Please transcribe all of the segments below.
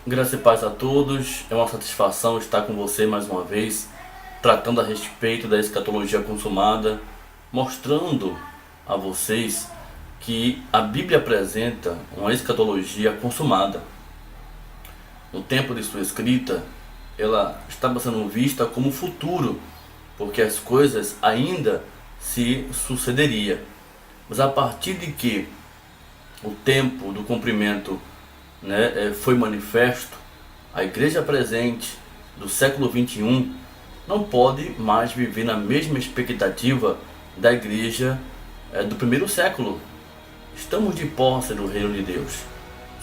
Graça e paz a todos, é uma satisfação estar com você mais uma vez, tratando a respeito da escatologia consumada, mostrando a vocês que a Bíblia apresenta uma escatologia consumada. No tempo de sua escrita, ela estava sendo vista como futuro, porque as coisas ainda se sucederiam. Mas a partir de que o tempo do cumprimento foi manifesto, a igreja presente do século 21 não pode mais viver na mesma expectativa da igreja do primeiro século. Estamos de posse do reino de Deus,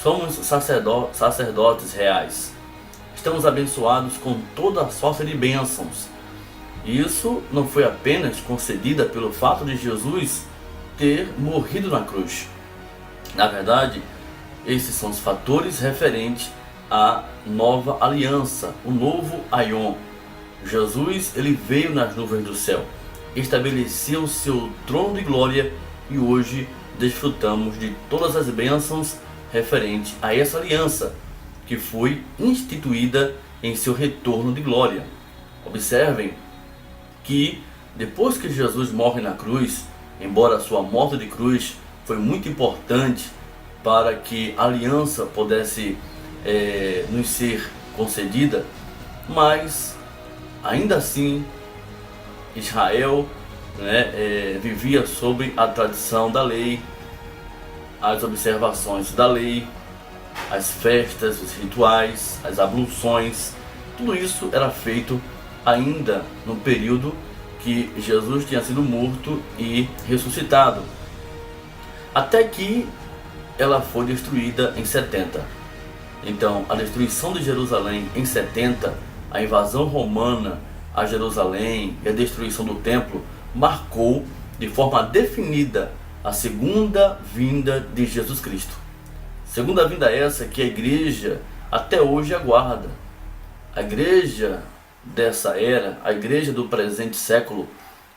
somos sacerdotes reais, estamos abençoados com toda a sorte de bênçãos. E isso não foi apenas concedida pelo fato de Jesus ter morrido na cruz. Na verdade, esses são os fatores referentes à nova aliança, o novo Aion. Jesus, ele veio nas nuvens do céu, estabeleceu o seu trono de glória e hoje desfrutamos de todas as bênçãos referentes a essa aliança que foi instituída em seu retorno de glória. Observem que depois que Jesus morre na cruz, embora a sua morte de cruz foi muito importante para que a aliança pudesse nos ser concedida, mas ainda assim Israel vivia sob a tradição da lei, as observações da lei, as festas, os rituais, as abluções. Tudo isso era feito ainda no período que Jesus tinha sido morto e ressuscitado, até que ela foi destruída em 70. Então, a destruição de Jerusalém em 70, a invasão romana a Jerusalém e a destruição do templo marcou de forma definida a segunda vinda de Jesus Cristo. Segunda vinda essa que a igreja até hoje aguarda. A igreja dessa era, a igreja do presente século,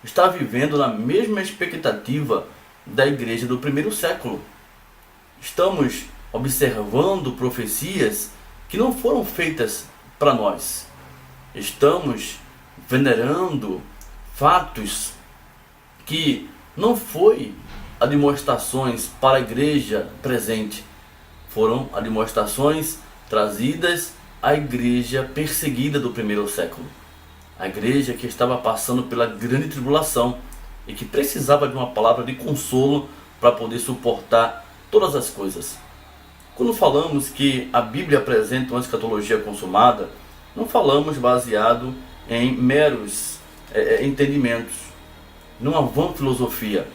está vivendo na mesma expectativa da igreja do primeiro século. Estamos observando profecias que não foram feitas para nós. Estamos venerando fatos que não foi demonstrações para a igreja presente, foram demonstrações trazidas à igreja perseguida do primeiro século, a igreja que estava passando pela grande tribulação e que precisava de uma palavra de consolo para poder suportar todas as coisas. Quando falamos que a Bíblia apresenta uma escatologia consumada, não falamos baseado em meros entendimentos, numa vã filosofia.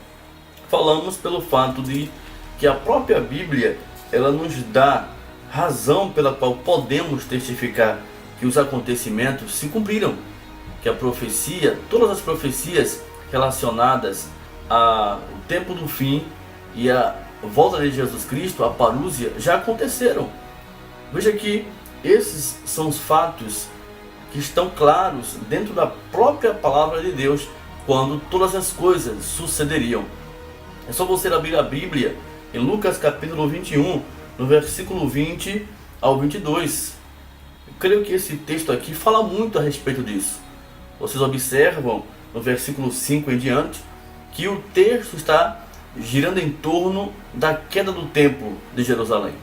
Falamos pelo fato de que a própria Bíblia ela nos dá razão pela qual podemos testificar que os acontecimentos se cumpriram, que a profecia, todas as profecias relacionadas ao tempo do fim e a volta de Jesus Cristo, a parúzia, já aconteceram. Veja que esses são os fatos que estão claros dentro da própria palavra de Deus, quando todas as coisas sucederiam. É só você abrir a Bíblia em Lucas capítulo 21, no versículo 20 ao 22. Eu creio que esse texto aqui fala muito a respeito disso. Vocês observam no versículo 5 em diante que o texto está girando em torno da queda do templo de Jerusalém,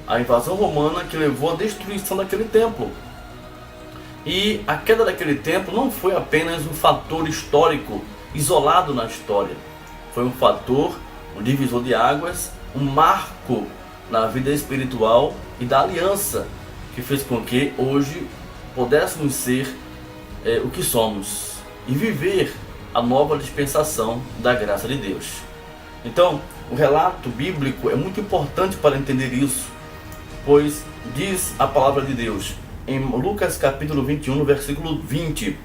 a invasão romana que levou à destruição daquele templo. E a queda daquele templo não foi apenas um fator histórico isolado na história, foi um fator, um divisor de águas, um marco na vida espiritual e da aliança, que fez com que hoje pudéssemos ser o que somos e viver a nova dispensação da graça de Deus. Então, o relato bíblico é muito importante para entender isso, pois diz a palavra de Deus em Lucas capítulo 21, no versículo 20: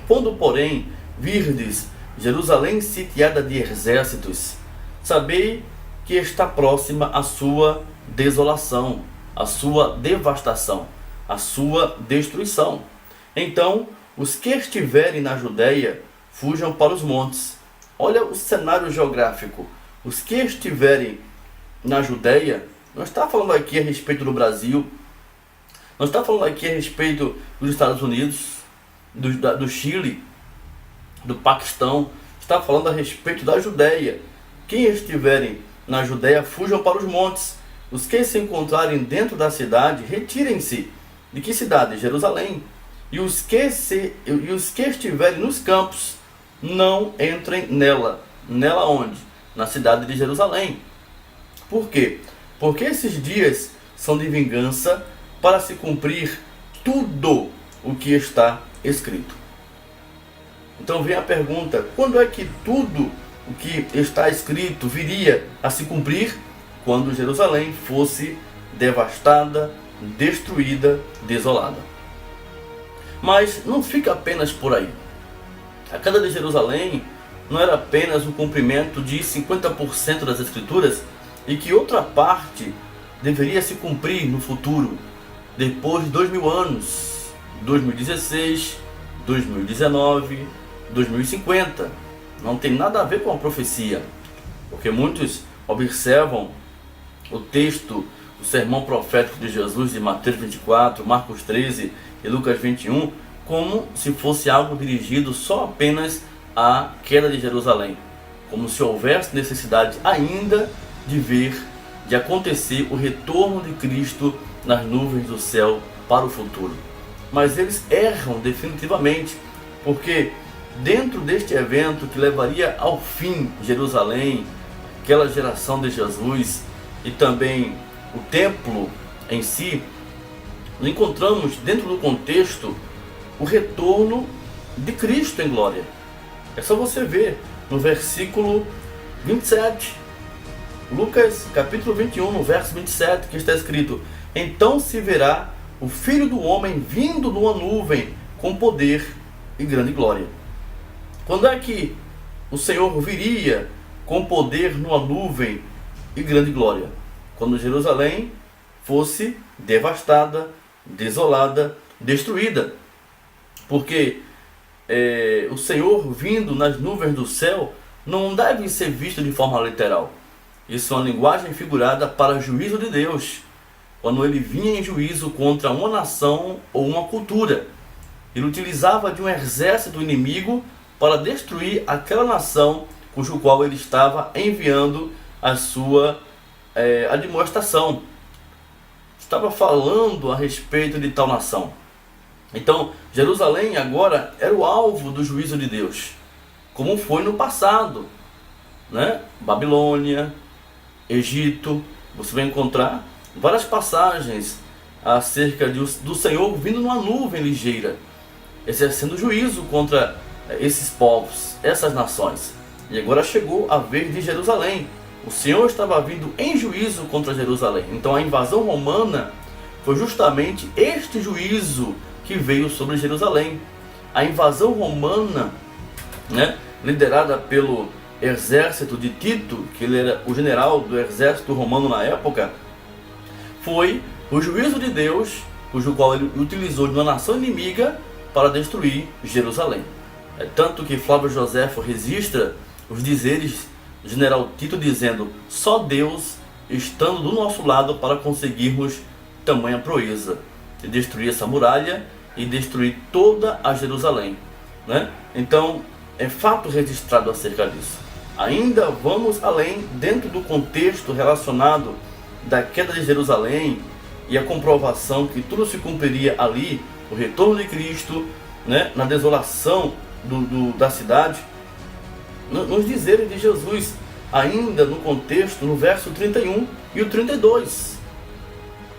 quando, porém, virdes Jerusalém sitiada de exércitos, sabei que está próxima a sua desolação, a sua devastação, a sua destruição. Então, os que estiverem na Judéia, fujam para os montes. Olha o cenário geográfico. Os que estiverem na Judéia, não está falando aqui a respeito do Brasil, Não está falando aqui a respeito dos Estados Unidos, do Chile, do Paquistão. Está falando a respeito da Judéia. Quem estiverem na Judéia, fujam para os montes. Os que se encontrarem dentro da cidade, retirem-se. De que cidade? Jerusalém. E os que estiverem nos campos, não entrem nela. Nela onde? Na cidade de Jerusalém. Por quê? Porque esses dias são de vingança, para se cumprir tudo o que está escrito. Então vem a pergunta: quando é que tudo o que está escrito viria a se cumprir? Quando Jerusalém fosse devastada, destruída, desolada. Mas não fica apenas por aí. A queda de Jerusalém não era apenas o cumprimento de 50% das Escrituras, e que outra parte deveria se cumprir no futuro, depois de 2000 anos, 2016, 2019, 2050. Não tem nada a ver com a profecia, porque muitos observam o texto, o sermão profético de Jesus de Mateus 24, Marcos 13 e Lucas 21, como se fosse algo dirigido só apenas à queda de Jerusalém, como se houvesse necessidade ainda de acontecer o retorno de Cristo nas nuvens do céu para o futuro. Mas eles erram definitivamente, porque dentro deste evento que levaria ao fim Jerusalém, aquela geração de Jesus e também o templo em si, encontramos dentro do contexto o retorno de Cristo em glória. É só você ver no versículo 27, Lucas capítulo 21, no verso 27, que está escrito: então se verá o Filho do Homem vindo numa nuvem com poder e grande glória. Quando é que o Senhor viria com poder numa nuvem e grande glória? Quando Jerusalém fosse devastada, desolada, destruída. Porque o Senhor vindo nas nuvens do céu não deve ser visto de forma literal. Isso é uma linguagem figurada para juízo de Deus, quando ele vinha em juízo contra uma nação ou uma cultura. Ele utilizava de um exército inimigo para destruir aquela nação cujo qual ele estava enviando a sua admoestação. Estava falando a respeito de tal nação. Então, Jerusalém agora era o alvo do juízo de Deus, como foi no passado, né? Babilônia, Egito. Você vai encontrar várias passagens acerca do Senhor vindo numa nuvem ligeira, exercendo juízo contra esses povos, essas nações. E agora chegou a vez de Jerusalém. O Senhor estava vindo em juízo contra Jerusalém. Então a invasão romana foi justamente este juízo que veio sobre Jerusalém. A invasão romana, né, liderada pelo exército de Tito, que ele era o general do exército romano na época, foi o juízo de Deus, cujo qual ele utilizou de uma nação inimiga para destruir Jerusalém. É tanto que Flávio Joséfo registra os dizeres do general Tito dizendo: só Deus estando do nosso lado para conseguirmos tamanha proeza de destruir essa muralha e destruir toda a Jerusalém, né? Então é fato registrado acerca disso. Ainda vamos além, dentro do contexto relacionado da queda de Jerusalém e a comprovação que tudo se cumpriria ali, o retorno de Cristo, né, na desolação da cidade. Nos dizeres de Jesus, ainda no contexto, no verso 31 e o 32,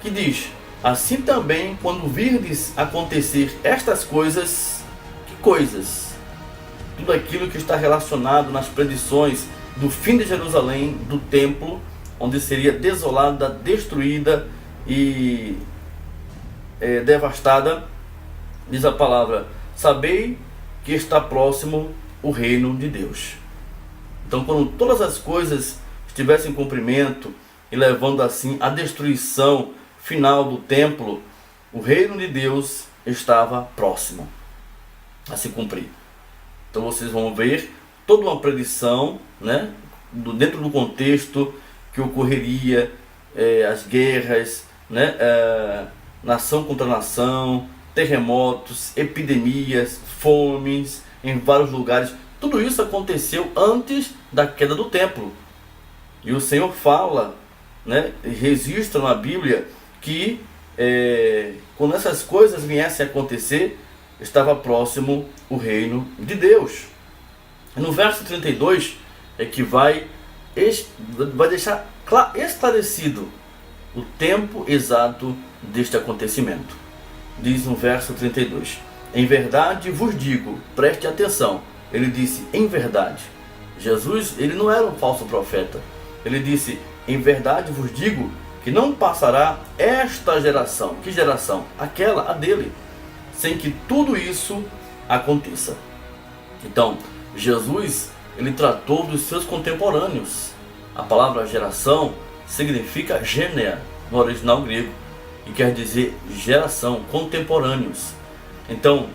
que diz: assim também, quando virdes acontecer estas coisas, que coisas? Tudo aquilo que está relacionado nas predições do fim de Jerusalém, do templo, onde seria desolada, destruída e devastada, diz a palavra: sabei que está próximo o reino de Deus. Então, quando todas as coisas estivessem em cumprimento e levando assim à destruição final do templo, o reino de Deus estava próximo a se cumprir. Então vocês vão ver toda uma predição, né, dentro do contexto que ocorreria as guerras, né, nação contra nação, terremotos, epidemias, fomes em vários lugares. Tudo isso aconteceu antes da queda do templo. E o Senhor fala, né, registra na Bíblia que quando essas coisas viessem a acontecer, estava próximo o reino de Deus. No verso 32 é que vai deixar esclarecido o tempo exato deste acontecimento. Diz no verso 32: em verdade vos digo, preste atenção. Ele disse em verdade. Jesus, ele não era um falso profeta. Ele disse, em verdade vos digo que não passará esta geração. Que geração? Aquela, a dele, sem que tudo isso aconteça. Então, Jesus, ele tratou dos seus contemporâneos. A palavra geração significa gênea no original grego, e quer dizer geração, contemporâneos. Então,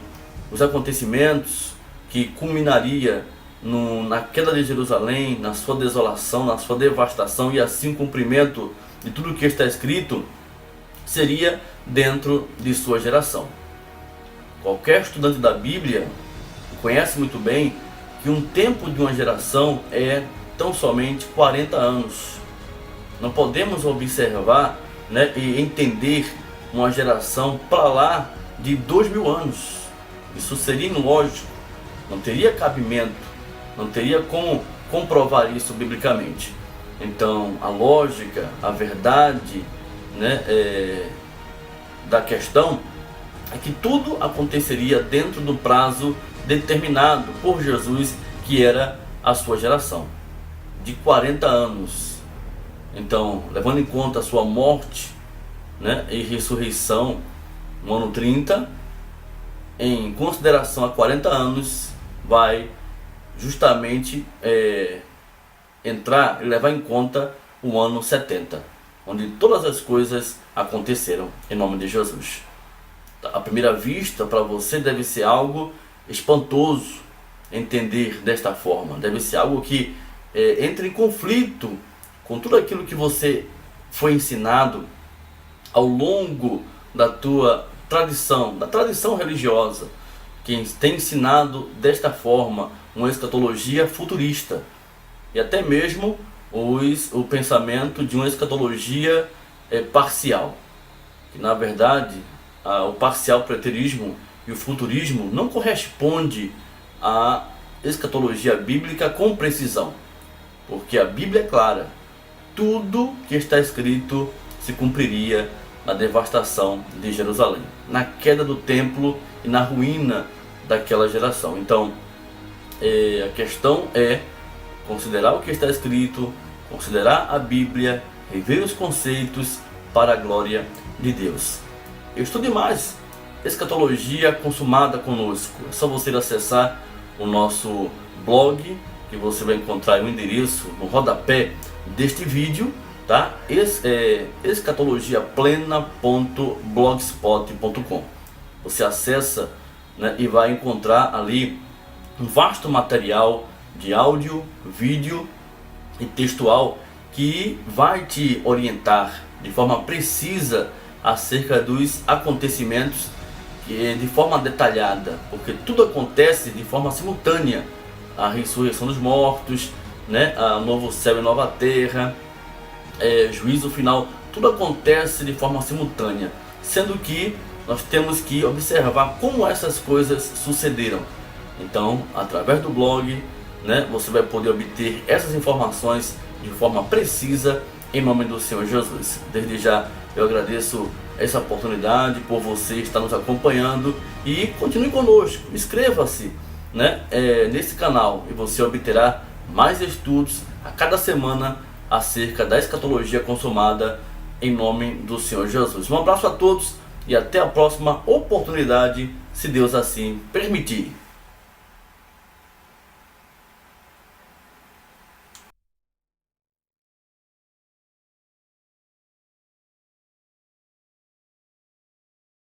os acontecimentos que culminaria na queda de Jerusalém, na sua desolação, na sua devastação e assim cumprimento de tudo o que está escrito, seria dentro de sua geração. Qualquer estudante da Bíblia conhece muito bem que um tempo de uma geração é tão somente 40 anos. Não podemos observar, né, e entender uma geração para lá de 2000 anos. Isso seria ilógico, não teria cabimento, não teria como comprovar isso biblicamente. Então, a lógica, a verdade, né, da questão é que tudo aconteceria dentro do prazo determinado por Jesus, que era a sua geração, de 40 anos. Então, levando em conta a sua morte, né, e ressurreição no ano 30, em consideração a 40 anos, vai justamente entrar e levar em conta o ano 70, onde todas as coisas aconteceram em nome de Jesus. À primeira vista, para você deve ser algo espantoso entender desta forma, deve ser algo que entre em conflito com tudo aquilo que você foi ensinado ao longo da tua tradição, da tradição religiosa, que tem ensinado desta forma uma escatologia futurista e até mesmo o pensamento de uma escatologia parcial, que na verdade o parcial preterismo e o futurismo não corresponde à escatologia bíblica com precisão, porque a Bíblia é clara, tudo que está escrito se cumpriria na devastação de Jerusalém, na queda do templo e na ruína daquela geração. Então, a questão é considerar o que está escrito, considerar a Bíblia, rever os conceitos para a glória de Deus. Estude mais escatologia consumada conosco. É só você acessar o nosso blog, que você vai encontrar o endereço no rodapé deste vídeo, tá? escatologiaplena.blogspot.com. Você acessa, né, e vai encontrar ali um vasto material de áudio, vídeo e textual que vai te orientar de forma precisa acerca dos acontecimentos de forma detalhada, porque tudo acontece de forma simultânea. A ressurreição dos mortos, né, a novo céu e nova terra, juízo final, tudo acontece de forma simultânea, sendo que nós temos que observar como essas coisas sucederam. Então, através do blog, né, você vai poder obter essas informações de forma precisa em nome do Senhor Jesus. Desde já eu agradeço essa oportunidade por você estar nos acompanhando e continue conosco, inscreva-se, né, nesse canal e você obterá mais estudos a cada semana acerca da escatologia consumada em nome do Senhor Jesus. Um abraço a todos e até a próxima oportunidade, se Deus assim permitir.